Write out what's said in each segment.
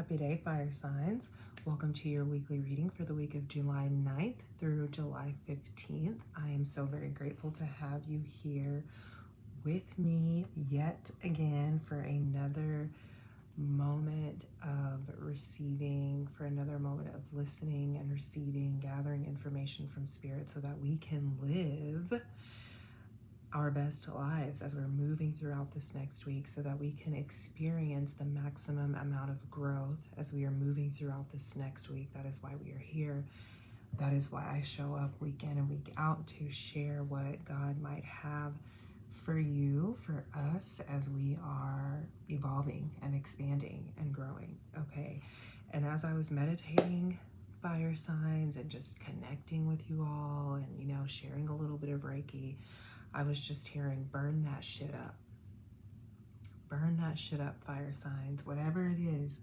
Happy day, fire signs. Welcome to your weekly reading for the week of July 9th through July 15th. I am so very grateful to have you here with me yet again for another moment of receiving, for another moment of listening and receiving, gathering information from Spirit so that we can live our best lives as we're moving throughout this next week, so that we can experience the maximum amount of growth as we are moving throughout this next week. That is why we are here. That is why I show up week in and week out to share what God might have for you, for us, as we are evolving and expanding and growing. Okay. And as I was meditating fire signs and just connecting with you all and, sharing a little bit of Reiki, I was just hearing, burn that shit up. Burn that shit up, fire signs. Whatever it is,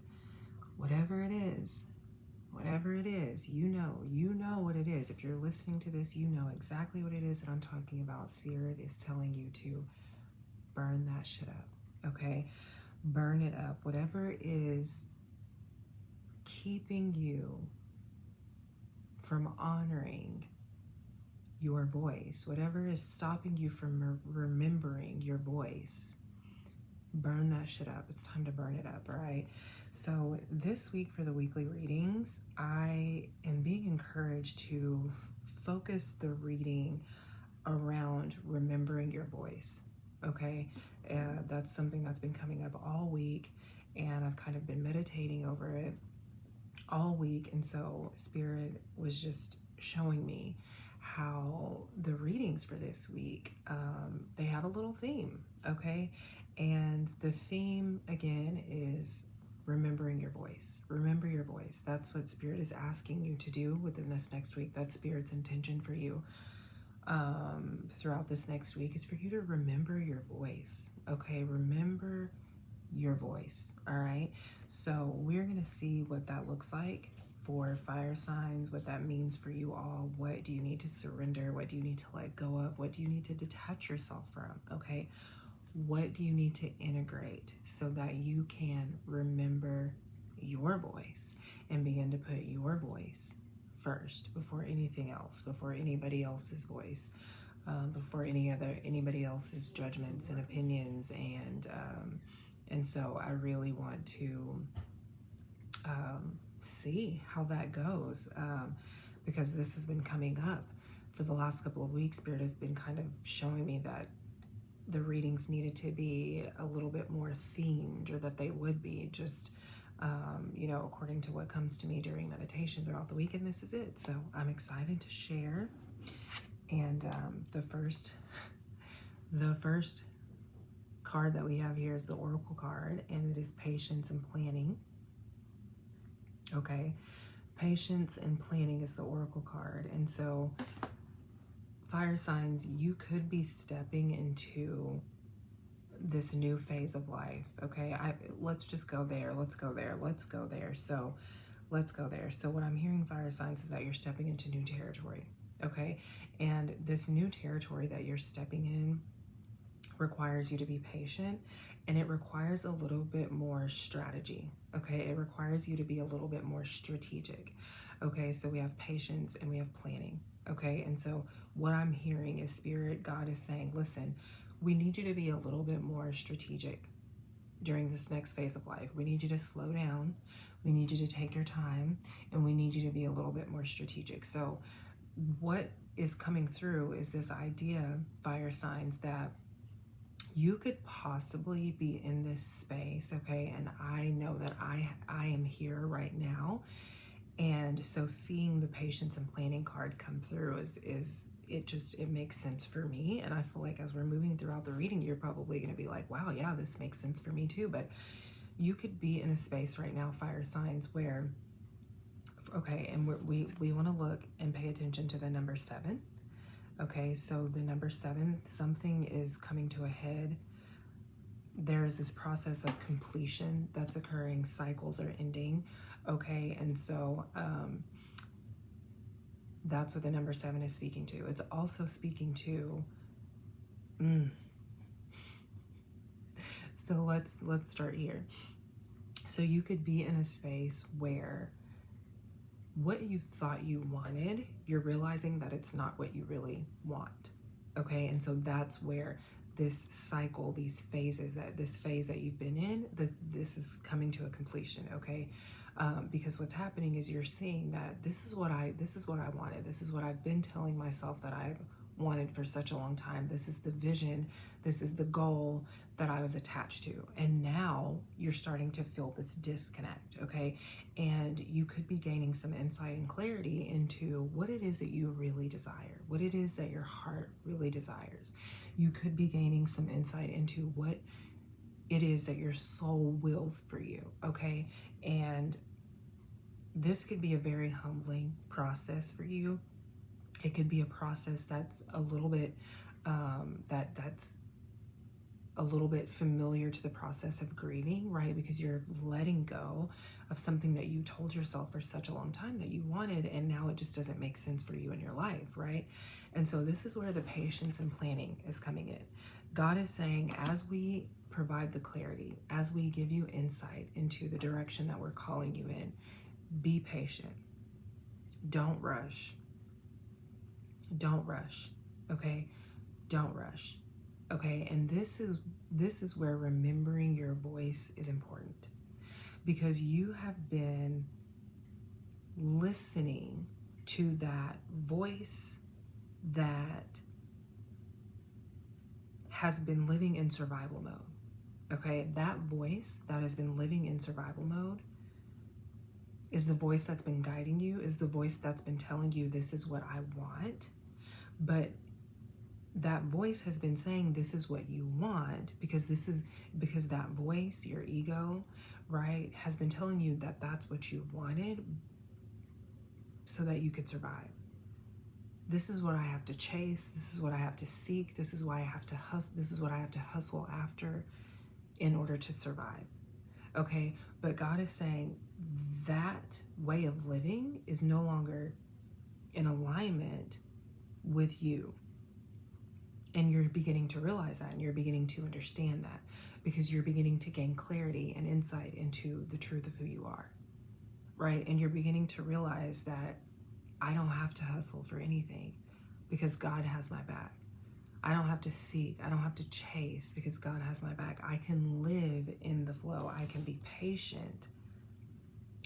whatever it is, whatever it is, you know what it is. If you're listening to this, you know exactly what it is that I'm talking about. Spirit is telling you to burn that shit up, okay? Burn it up. Whatever is keeping you from honoring your voice, whatever is stopping you from remembering your voice, burn that shit up. It's time to burn it up, all right? So this week for the weekly readings, I am being encouraged to focus the reading around remembering your voice, okay? That's something that's been coming up all week, and I've kind of been meditating over it all week, and so Spirit was just showing me how the readings for this week, they have a little theme, okay? And the theme, again, is remembering your voice. Remember your voice. That's what Spirit is asking you to do within this next week. That's Spirit's intention for you throughout this next week, is for you to remember your voice, okay? Remember your voice, all right? So we're going to see what that looks like for fire signs, what that means for you all. What do you need to surrender? What do you need to let go of? What do you need to detach yourself from? Okay. What do you need to integrate so that you can remember your voice and begin to put your voice first before anything else, before anybody else's voice, before anybody else's judgments and opinions, and so I really want to see how that goes, because this has been coming up for the last couple of weeks. Spirit has been kind of showing me that the readings needed to be a little bit more themed, or that they would be just, according to what comes to me during meditation throughout the week, and this is it. So I'm excited to share. And the first card that we have here is the Oracle card, and it is patience and planning. Okay, patience and planning is the Oracle card. And so fire signs, you could be stepping into this new phase of life. Okay, let's just go there. Let's go there. Let's go there. So let's go there. So what I'm hearing, fire signs, is that you're stepping into new territory. Okay, and this new territory that you're stepping in requires you to be patient, and it requires a little bit more strategy. Okay, it requires you to be a little bit more strategic. Okay, so we have patience and we have planning. Okay, and so what I'm hearing is Spirit, God is saying, listen, we need you to be a little bit more strategic during this next phase of life. We need you to slow down. We need you to take your time, and we need you to be a little bit more strategic. So what is coming through is this idea, fire signs, that you could possibly be in this space, okay? And I know that I am here right now. And so seeing the patience and planning card come through it makes sense for me. And I feel like as we're moving throughout the reading, you're probably going to be like, wow, yeah, this makes sense for me too. But you could be in a space right now, fire signs, where, okay, and we want to look and pay attention to the number 7. Okay, so the number 7, something is coming to a head. There is this process of completion that's occurring. Cycles are ending. Okay, and so that's what the number 7 is speaking to. It's also speaking to, so let's start here. So you could be in a space where what you thought you wanted, you're realizing that it's not what you really want. Okay, and so that's where this cycle, these phases, this phase that you've been in, this is coming to a completion. Okay, because what's happening is you're seeing that this is what I wanted. This is what I've been telling myself that I've wanted for such a long time. This is the vision. This is the goal that I was attached to. And now you're starting to feel this disconnect, okay? And you could be gaining some insight and clarity into what it is that you really desire, what it is that your heart really desires. You could be gaining some insight into what it is that your soul wills for you, okay? And this could be a very humbling process for you. It could be a process that's a little bit that's a little bit familiar to the process of grieving, right? Because you're letting go of something that you told yourself for such a long time that you wanted, and now it just doesn't make sense for you in your life, right? And so this is where the patience and planning is coming in. God is saying, as we provide the clarity, as we give you insight into the direction that we're calling you in, be patient. Don't rush. Don't rush, okay? Don't rush, okay? And this is where remembering your voice is important, because you have been listening to that voice that has been living in survival mode, okay? That voice that has been living in survival mode is the voice that's been guiding you, is the voice that's been telling you this is what I want. But that voice has been saying this is what you want because that voice, your ego, right, has been telling you that that's what you wanted so that you could survive. This is what I have to chase. This is what I have to seek. This is why I have to hustle. This is what I have to hustle after in order to survive. Okay, but God is saying that way of living is no longer in alignment with you. And you're beginning to realize that, and you're beginning to understand that, because you're beginning to gain clarity and insight into the truth of who you are, right? And you're beginning to realize that I don't have to hustle for anything because God has my back. I don't have to seek. I don't have to chase because God has my back. I can live in the flow. I can be patient.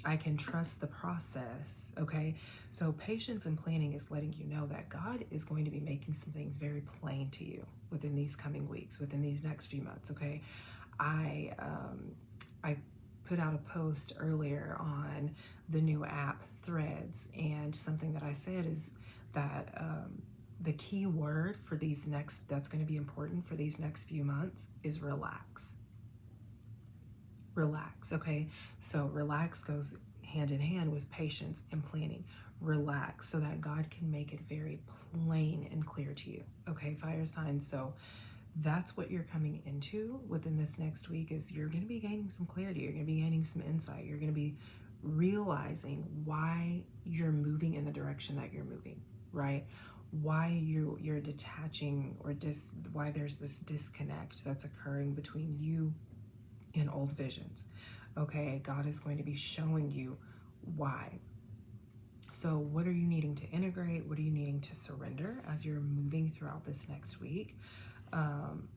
I can trust the process, okay? So patience and planning is letting you know that God is going to be making some things very plain to you within these coming weeks, within these next few months, okay? I put out a post earlier on the new app Threads, and something that I said is that the key word for that's going to be important for these next few months is relax. Relax, okay? So relax goes hand in hand with patience and planning. Relax so that God can make it very plain and clear to you, okay, fire signs? So that's what you're coming into within this next week, is you're going to be gaining some clarity. You're going to be gaining some insight. You're going to be realizing why you're moving in the direction that you're moving, right? Why you're detaching, or why there's this disconnect that's occurring between you in old visions. Okay, God is going to be showing you why. So what are you needing to integrate? What are you needing to surrender as you're moving throughout this next week?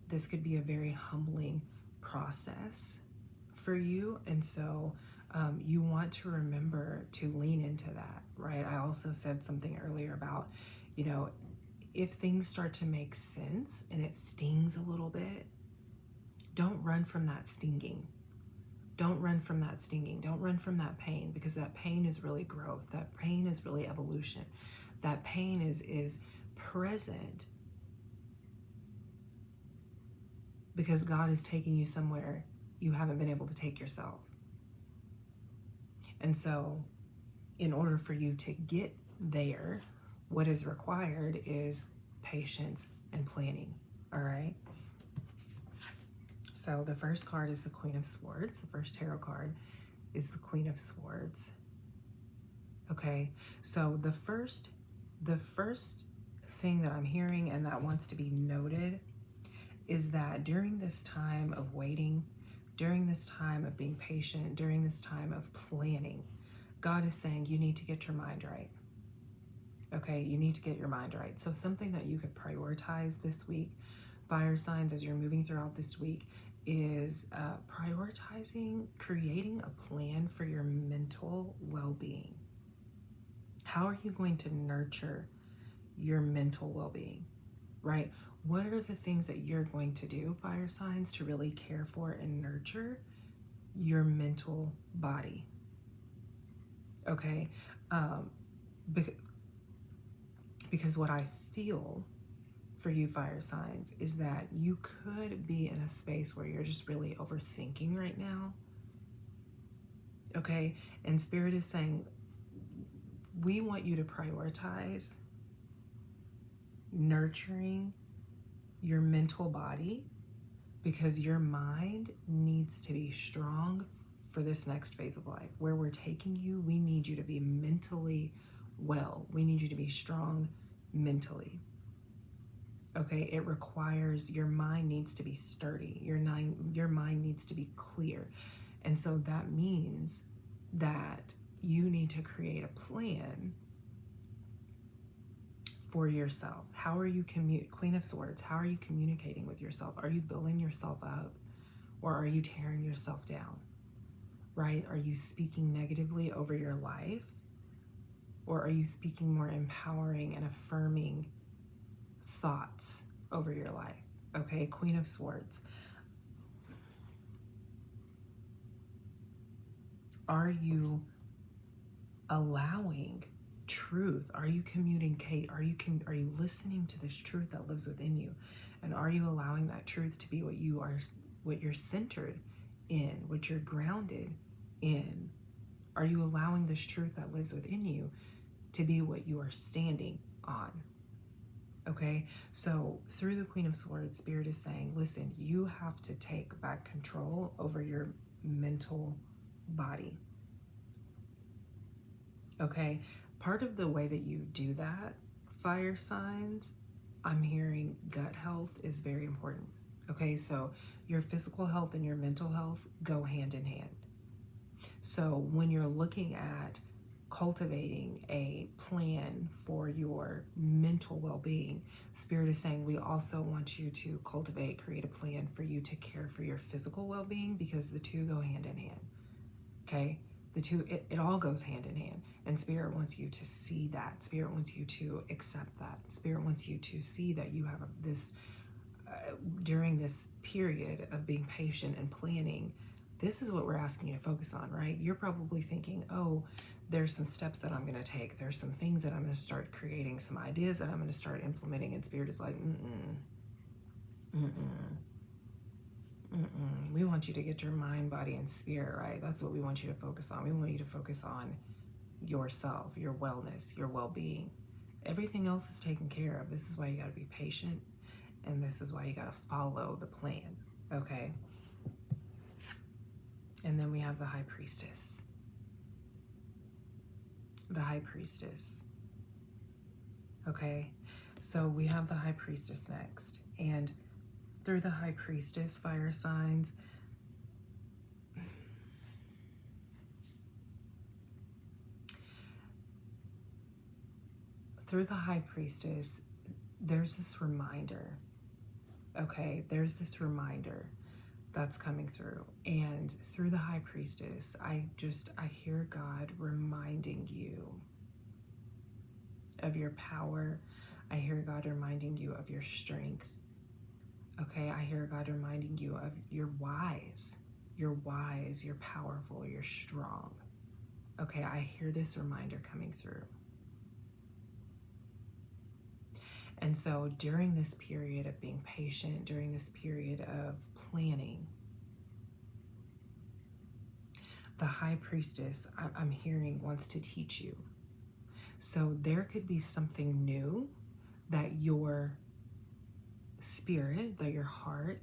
This could be a very humbling process for you. And so you want to remember to lean into that, right? I also said something earlier about, if things start to make sense and it stings a little bit, don't run from that stinging. Don't run from that stinging. Don't run from that pain, because that pain is really growth. That pain is really evolution. That pain is present because God is taking you somewhere you haven't been able to take yourself. And so in order for you to get there, what is required is patience and planning, all right? So the first card is the Queen of Swords. The first tarot card is the Queen of Swords. Okay, so the first thing that I'm hearing and that wants to be noted is that during this time of waiting, during this time of being patient, during this time of planning, God is saying you need to get your mind right. Okay, you need to get your mind right. So something that you could prioritize this week, fire signs, as you're moving throughout this week, is prioritizing creating a plan for your mental well-being. How are you going to nurture your mental well-being, right? What are the things that you're going to do, fire signs, to really care for and nurture your mental body? Okay, because what I feel for you, fire signs, is that you could be in a space where you're just really overthinking right now. Okay, and Spirit is saying, we want you to prioritize nurturing your mental body, because your mind needs to be strong for this next phase of life. Where we're taking you, we need you to be mentally well. We need you to be strong mentally. Okay, it requires, your mind needs to be sturdy. Your mind needs to be clear. And so that means that you need to create a plan for yourself. How are you Queen of Swords, how are you communicating with yourself? Are you building yourself up, or are you tearing yourself down? Right? Are you speaking negatively over your life, or are you speaking more empowering and affirming thoughts over your life? Okay, Queen of Swords. Are you allowing truth? Are you communicating? Are you listening to this truth that lives within you? And are you allowing that truth to be what you're centered in, what you're grounded in? Are you allowing this truth that lives within you to be what you are standing on? Okay, so through the Queen of Swords, Spirit is saying, listen, you have to take back control over your mental body. Okay, part of the way that you do that, fire signs, I'm hearing gut health is very important. Okay, so your physical health and your mental health go hand in hand. So when you're looking at cultivating a plan for your mental well-being, Spirit is saying we also want you to create a plan for you to care for your physical well-being, because the two go hand in hand. Okay, the two, it all goes hand in hand. And Spirit wants you to see that. Spirit wants you to accept that. Spirit wants you to see that you have this, during this period of being patient and planning, this is what we're asking you to focus on, right? You're probably thinking, oh, there's some steps that I'm going to take. There's some things that I'm going to start creating, some ideas that I'm going to start implementing. And Spirit is like, we want you to get your mind, body, and spirit right. That's what we want you to focus on. We want you to focus on yourself, your wellness, your well-being. Everything else is taken care of. This is why you got to be patient, and this is why you got to follow the plan. Okay. And then we have the High Priestess. The High Priestess. Okay. So we have the High Priestess next. And through the High Priestess, fire signs, through the High Priestess, there's this reminder. Okay, there's this reminder that's coming through. And through the High Priestess, I hear God reminding you of your power. I hear God reminding you of your strength. Okay, I hear God reminding you of you're wise, you're powerful, you're strong. Okay, I hear this reminder coming through. And so during this period of being patient, during this period of planning, the High Priestess, I'm hearing, wants to teach you. So there could be something new that your spirit, that your heart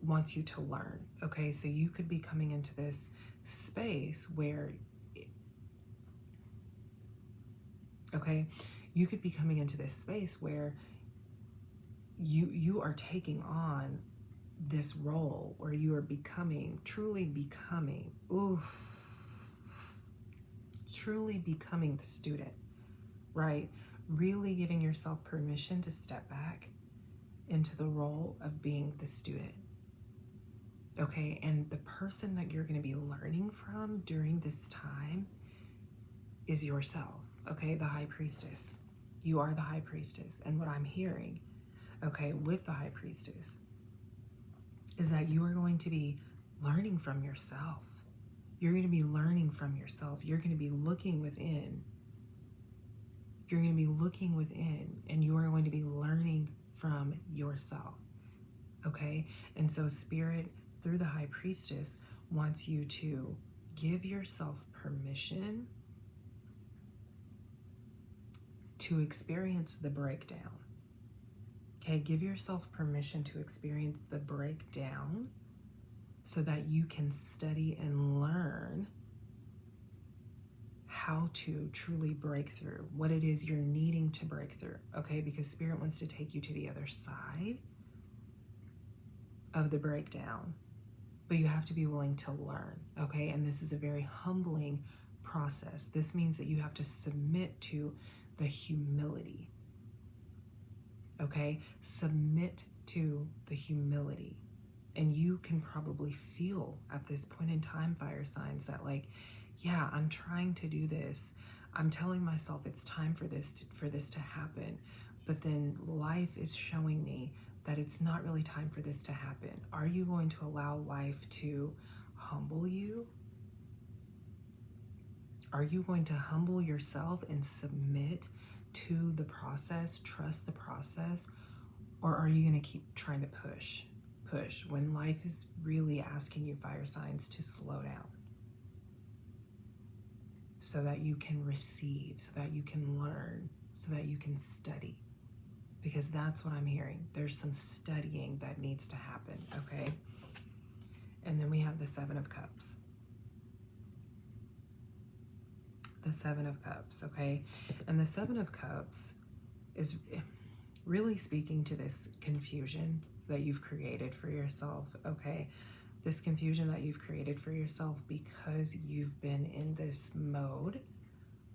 wants you to learn. Okay, so you could be coming into this space where, you could be coming into this space where you are taking on this role where you are becoming, truly becoming, ooh, truly becoming the student, right? Really giving yourself permission to step back into the role of being the student. Okay, and the person that you're going to be learning from during this time is yourself. Okay, the High Priestess. You are the High Priestess. And what I'm hearing, okay, with the High Priestess is that you are going to be learning from yourself. You're going to be learning from yourself. You're going to be looking within. You're going to be looking within, and you are going to be learning from yourself. Okay? And so Spirit, through the High Priestess, wants you to give yourself permission to experience the breakdown. Okay? Give yourself permission to experience the breakdown so that you can study and learn how to truly break through, what it is you're needing to break through, okay? Because Spirit wants to take you to the other side of the breakdown, but you have to be willing to learn, okay? And this is a very humbling process. This means that you have to submit to the humility, okay? Submit to the humility. And you can probably feel at this point in time, fire signs, that like, yeah, I'm trying to do this. I'm telling myself it's time for this to happen. But then life is showing me that it's not really time for this to happen. Are you going to allow life to humble you? Are you going to humble yourself and submit to the process, trust the process? Or are you going to keep trying to push when life is really asking you, fire signs, to slow down so that you can receive, so that you can learn, so that you can study? Because that's what I'm hearing. There's some studying that needs to happen, okay? And then we have the Seven of Cups. The Seven of Cups, okay? And the Seven of Cups is really speaking to this confusion that you've created for yourself, okay? This confusion that you've created for yourself because you've been in this mode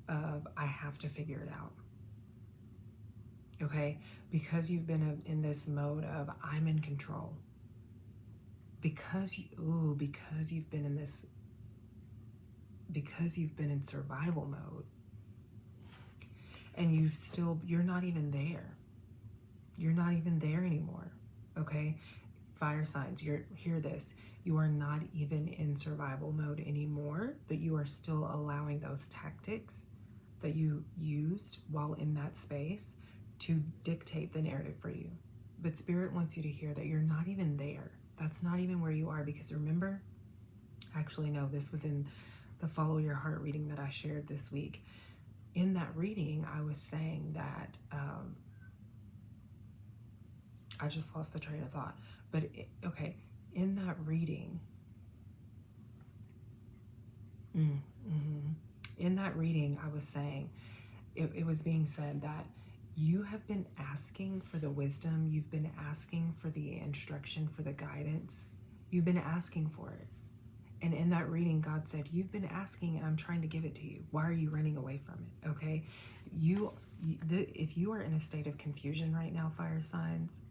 of, I have to figure it out, okay? Because you've been in this mode of, I'm in control. Because you've been in this, because you've been in survival mode, and you're not even there. You're not even there anymore, okay? Fire signs, hear this. You are not even in survival mode anymore, but you are still allowing those tactics that you used while in that space to dictate the narrative for you. But Spirit wants you to hear that you're not even there. That's not even where you are, because remember, actually, no, this was in the Follow Your Heart reading that I shared this week. In that reading, I was saying that, I just lost the train of thought. But, okay, in that reading, in that reading, I was saying, it was being said that you have been asking for the wisdom, you've been asking for the instruction, for the guidance, you've been asking for it. And in that reading, God said, you've been asking and I'm trying to give it to you. Why are you running away from it? Okay, if you are in a state of confusion right now, fire signs,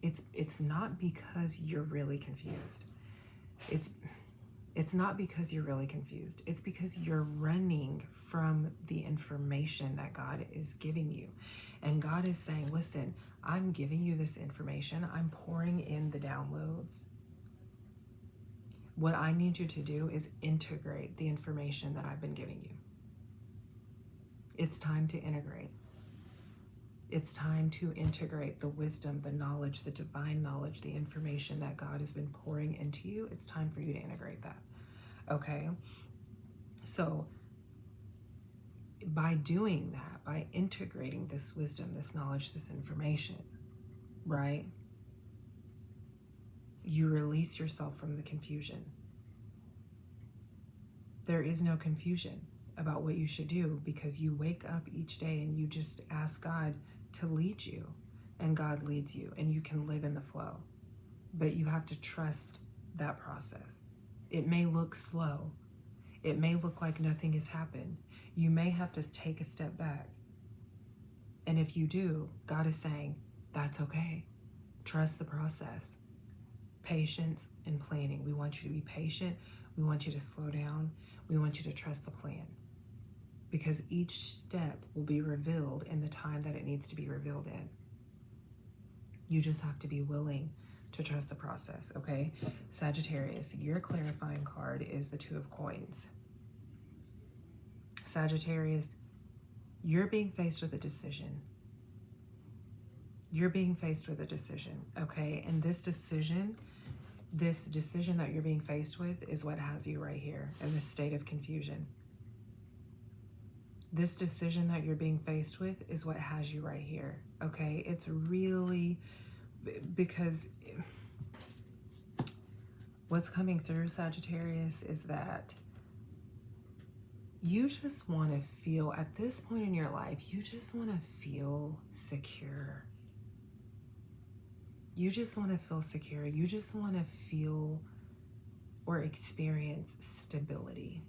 it's not because you're really confused. It's not because you're really confused. It's because you're running from the information that God is giving you. And God is saying, listen, I'm giving you this information. I'm pouring in the downloads. What I need you to do is integrate the information that I've been giving you. It's time to integrate. It's time to integrate the wisdom, the knowledge, the divine knowledge, the information that God has been pouring into you. It's time for you to integrate that, okay? So by doing that, by integrating this wisdom, this knowledge, this information, right? You release yourself from the confusion. There is no confusion about what you should do, because you wake up each day and you just ask God to lead you, and God leads you, and you can live in the flow. but you have to trust that process. It may look slow. It may look like nothing has happened. You may have to take a step back. And if you do, God is saying, that's okay. Trust the process. Patience and planning. We want you to be patient. We want you to slow down. We want you to trust the plan. Because each step will be revealed in the time that it needs to be revealed in. You just have to be willing to trust the process, okay? Sagittarius, your clarifying card is the Two of Coins. Sagittarius, you're being faced with a decision. You're being faced with a decision, okay? And this decision that you're being faced with is what has you right here in this state of confusion. This decision that you're being faced with is what has you right here, okay? It's really, because what's coming through, Sagittarius, is that you just want to feel, at this point in your life, you just want to feel secure. You just want to feel secure. You just want to feel or experience stability.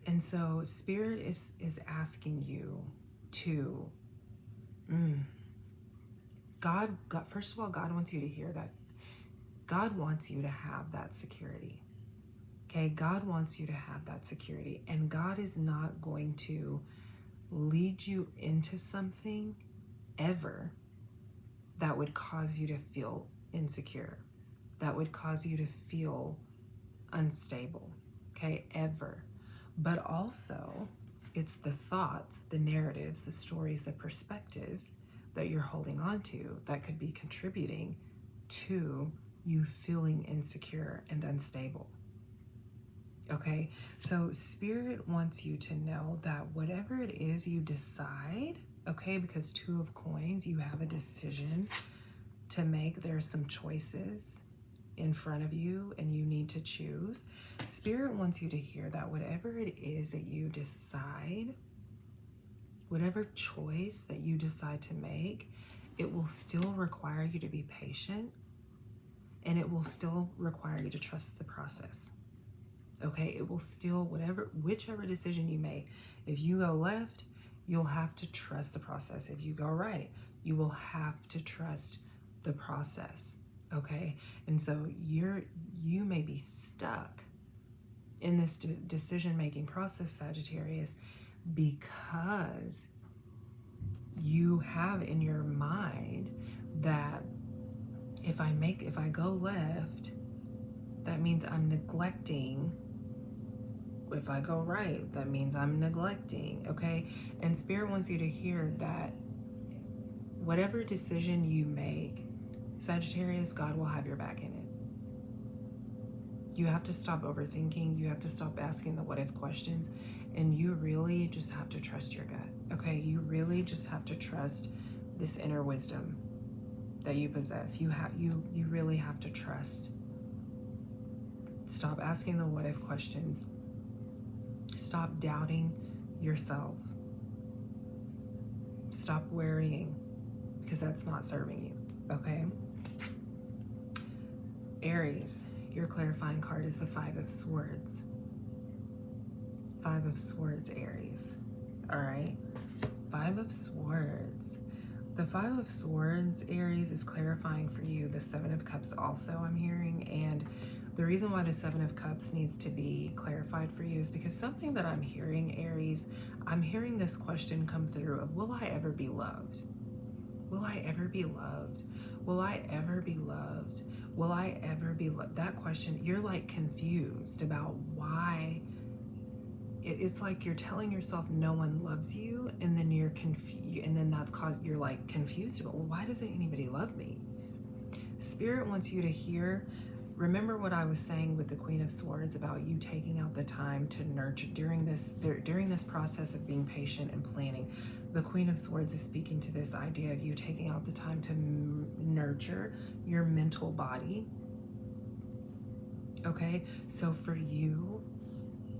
And so Spirit is asking you to, God, first of all, God wants you to hear that. God wants you to have that security. Okay, God wants you to have that security. And God is not going to lead you into something ever that would cause you to feel insecure, that would cause you to feel unstable, okay, ever. But also, it's the thoughts, the narratives, the stories, the perspectives that you're holding on to that could be contributing to you feeling insecure and unstable. Okay, so Spirit wants you to know that whatever it is you decide, okay, because Two of Coins, you have a decision to make. There are some choices in front of you and you need to choose. Spirit wants you to hear that whatever it is that you decide, whatever choice that you decide to make, it will still require you to be patient, and it will still require you to trust the process. Okay, it will still, whichever decision you make, if you go left, you'll have to trust the process. If you go right, you will have to trust the process. Okay, and so you may be stuck in this decision-making process, Sagittarius, because you have in your mind that if I go left, that means I'm neglecting. If I go right, that means I'm neglecting, okay? And Spirit wants you to hear that whatever decision you make, Sagittarius, God will have your back in it. You have to stop overthinking. You have to stop asking the what if questions. And you really just have to trust your gut, okay? You really just have to trust this inner wisdom that you possess. You really have to trust. Stop asking the what if questions. Stop doubting yourself. Stop worrying, because that's not serving you, okay? Aries, your clarifying card is the Five of Swords. Five of Swords, Aries. All right. Five of Swords. The Five of Swords, Aries, is clarifying for you the Seven of Cups also, I'm hearing. And the reason why the Seven of Cups needs to be clarified for you is because something that I'm hearing, Aries, I'm hearing this question come through of, will I ever be loved? Will I ever be loved? Will I ever be loved? Will I ever be loved? That question, you're like confused about why. It's like you're telling yourself no one loves you, and then you're confused, and then that's caused you're like confused about, well, why doesn't anybody love me? Spirit wants you to hear. Remember what I was saying with the Queen of Swords about you taking out the time to nurture during this process of being patient and planning. The Queen of Swords is speaking to this idea of you taking out the time to nurture your mental body. Okay, so for you,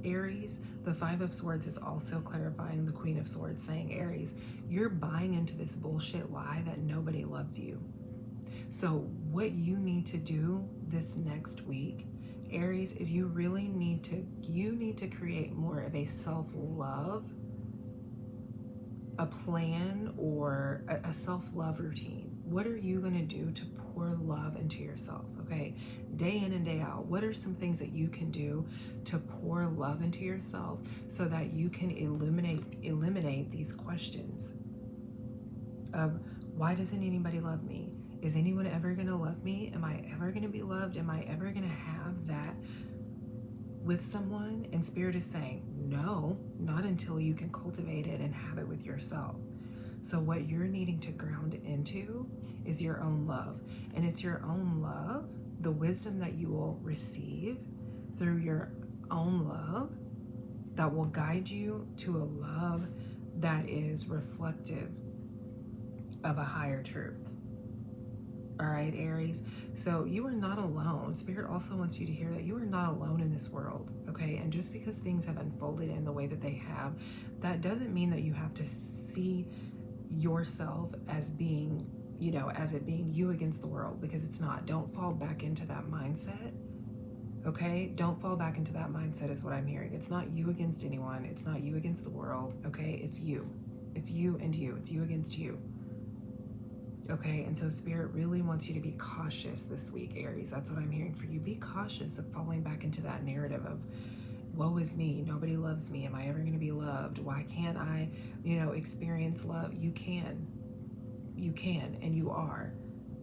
Aries, the Five of Swords is also clarifying the Queen of Swords, saying, Aries, you're buying into this bullshit lie that nobody loves you. So what you need to do this next week, Aries, is you need to create more of a self-love, a plan, or a self-love routine. What are you going to do to pour love into yourself? Okay, day in and day out, what are some things that you can do to pour love into yourself so that you can eliminate these questions of, why doesn't anybody love me? Is anyone ever going to love me? Am I ever going to be loved? Am I ever going to have that with someone? And Spirit is saying, no, not until you can cultivate it and have it with yourself. So what you're needing to ground into is your own love. And it's your own love, the wisdom that you will receive through your own love, that will guide you to a love that is reflective of a higher truth. All right, Aries. So you are not alone. Spirit also wants you to hear that you are not alone in this world, okay? And just because things have unfolded in the way that they have, that doesn't mean that you have to see yourself as being, as it being you against the world, because it's not. Don't fall back into that mindset, okay? Don't fall back into that mindset is what I'm hearing. It's not you against anyone. It's not you against the world, okay? It's you. It's you and you. It's you against you. Okay, and so Spirit really wants you to be cautious this week, Aries. That's what I'm hearing for you. Be cautious of falling back into that narrative of, woe is me, nobody loves me, am I ever going to be loved? Why can't I, experience love? You can, and you are.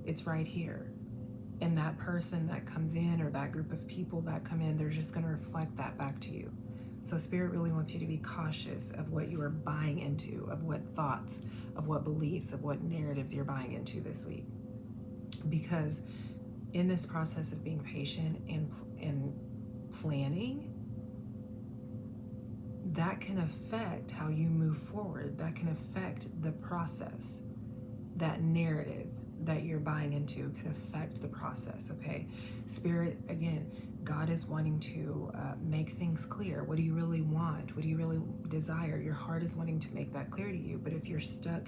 It's right here. And that person that comes in, or that group of people that come in, they're just going to reflect that back to you. So Spirit really wants you to be cautious of what you are buying into, of what thoughts, of what beliefs, of what narratives you're buying into this week. Because in this process of being patient and planning, that can affect how you move forward. That can affect the process. That narrative that you're buying into can affect the process, okay? Spirit, again, God is wanting to make things clear. What do you really want? What do you really desire? Your heart is wanting to make that clear to you. But if you're stuck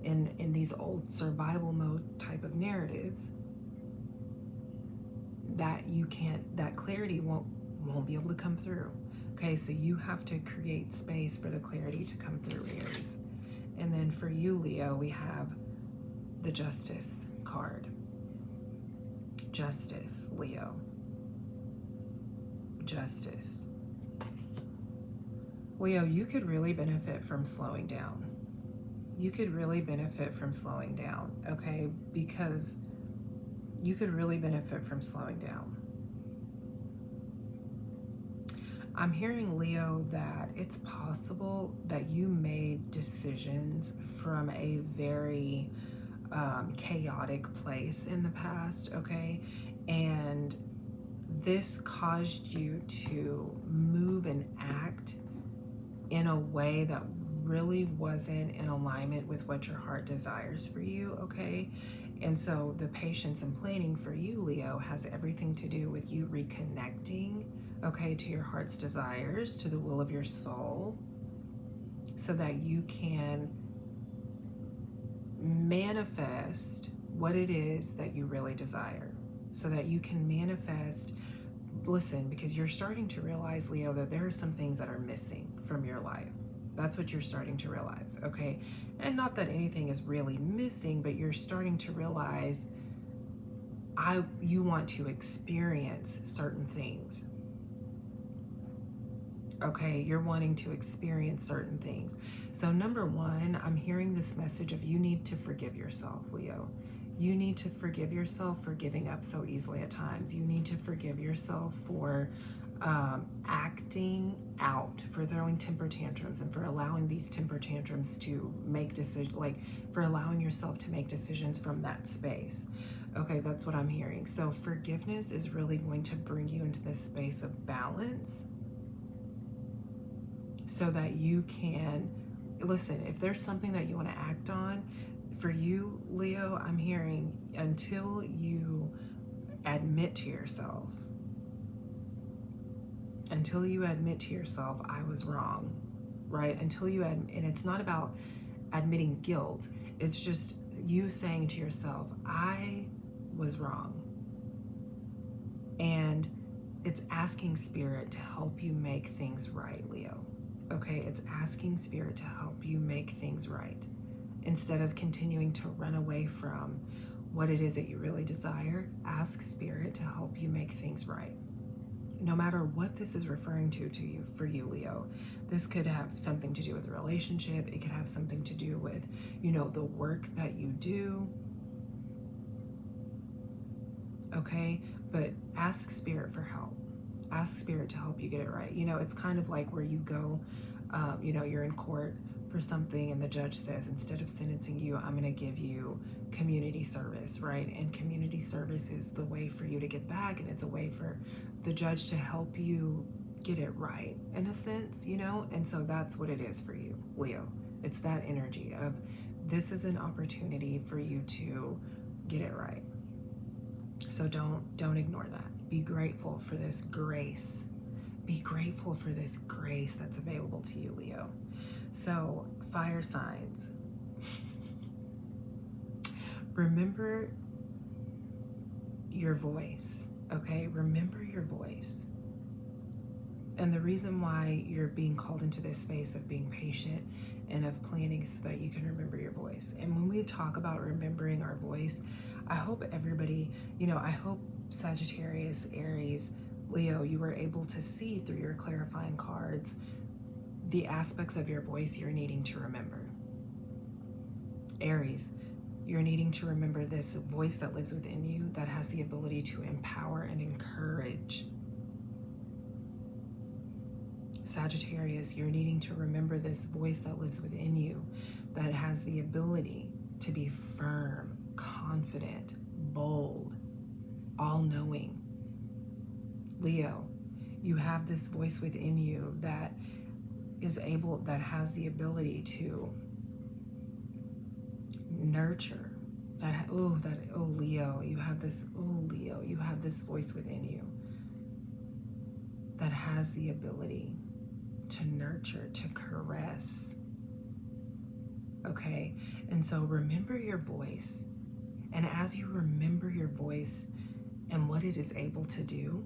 in these old survival mode type of narratives, that clarity won't be able to come through. Okay, so you have to create space for the clarity to come through, Aries. And then for you, Leo, we have the Justice card. Justice, Leo. Justice. Leo, you could really benefit from slowing down. You could really benefit from slowing down, okay? Because you could really benefit from slowing down. I'm hearing, Leo, that it's possible that you made decisions from a very chaotic place in the past, okay? And this caused you to move and act in a way that really wasn't in alignment with what your heart desires for you, okay? And so the patience and planning for you, Leo, has everything to do with you reconnecting, okay, to your heart's desires, to the will of your soul, so that you can manifest what it is that you really desire, so that you can manifest. Listen, because you're starting to realize, Leo, that there are some things that are missing from your life. That's what you're starting to realize, okay? And not that anything is really missing, but you're starting to realize you want to experience certain things. Okay, you're wanting to experience certain things. So number one, I'm hearing this message of you need to forgive yourself, Leo. You need to forgive yourself for giving up so easily at times. You need to forgive yourself for acting out, for throwing temper tantrums, and for allowing these temper tantrums to make decisions, for allowing yourself to make decisions from that space. Okay, that's what I'm hearing. So forgiveness is really going to bring you into this space of balance, so that you can, listen, if there's something that you want to act on, for you, Leo, I'm hearing until you admit to yourself, I was wrong, right? Until you and it's not about admitting guilt. It's just you saying to yourself, I was wrong. And it's asking Spirit to help you make things right, Leo. Okay, it's asking Spirit to help you make things right. Instead of continuing to run away from what it is that you really desire, ask Spirit to help you make things right. No matter what this is referring to you, for you, Leo, this could have something to do with a relationship. It could have something to do with, you know, the work that you do. Okay, but ask Spirit for help. Ask Spirit to help you get it right. You know, it's kind of like where you go, you know, you're in court for something and the judge says, instead of sentencing you, I'm going to give you community service, right? And community service is the way for you to get back, and it's a way for the judge to help you get it right, in a sense, you know? And so that's what it is for you, Leo. It's that energy of, this is an opportunity for you to get it right. So don't ignore that. Be grateful for this grace. Be grateful for this grace that's available to you, Leo. So, fire signs. Remember your voice, okay? Remember your voice. And the reason why you're being called into this space of being patient and of planning so that you can remember your voice. And when we talk about remembering our voice, I hope everybody, you know, I hope Sagittarius, Aries, Leo, you were able to see through your clarifying cards the aspects of your voice you're needing to remember. Aries, you're needing to remember this voice that lives within you that has the ability to empower and encourage. Sagittarius, you're needing to remember this voice that lives within you that has the ability to be firm, confident, bold, all-knowing. Leo, you have this voice within you that is able, that has the ability to nurture. Leo, you have this, Leo, you have this voice within you that has the ability to nurture, to caress. Okay, and so remember your voice. And as you remember your voice and what it is able to do,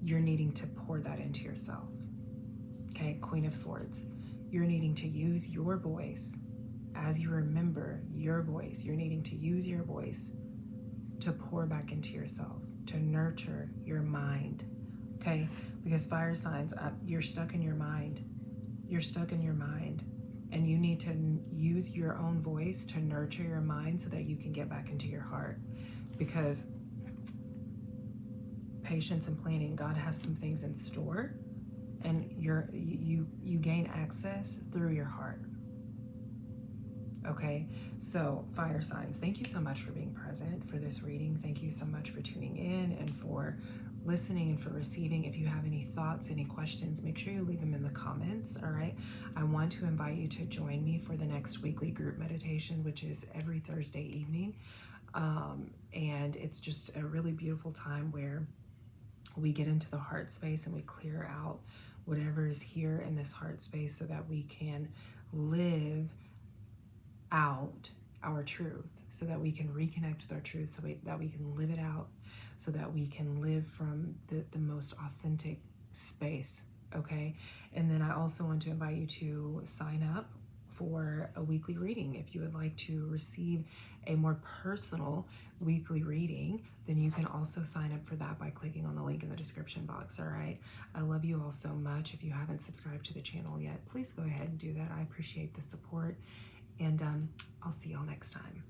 you're needing to pour that into yourself. Okay, Queen of Swords, you're needing to use your voice. As you remember your voice, you're needing to use your voice to pour back into yourself, to nurture your mind. Okay, because fire signs, you're stuck in your mind. You're stuck in your mind. And you need to use your own voice to nurture your mind so that you can get back into your heart. Because patience and planning, God has some things in store, and you gain access through your heart. Okay, so fire signs, thank you so much for being present for this reading. Thank you so much for tuning in and for listening and for receiving. If you have any thoughts, any questions, make sure you leave them in the comments, all right? I want to invite you to join me for the next weekly group meditation, which is every Thursday evening. And it's just a really beautiful time where we get into the heart space and we clear out whatever is here in this heart space so that we can live out our truth, so that we can reconnect with our truth, so that we can live it out, so that we can live from the most authentic space, okay? And then I also want to invite you to sign up for a weekly reading. If you would like to receive a more personal weekly reading, then you can also sign up for that by clicking on the link in the description box, all right? I love you all so much. If you haven't subscribed to the channel yet, please go ahead and do that. I appreciate the support, and I'll see y'all next time.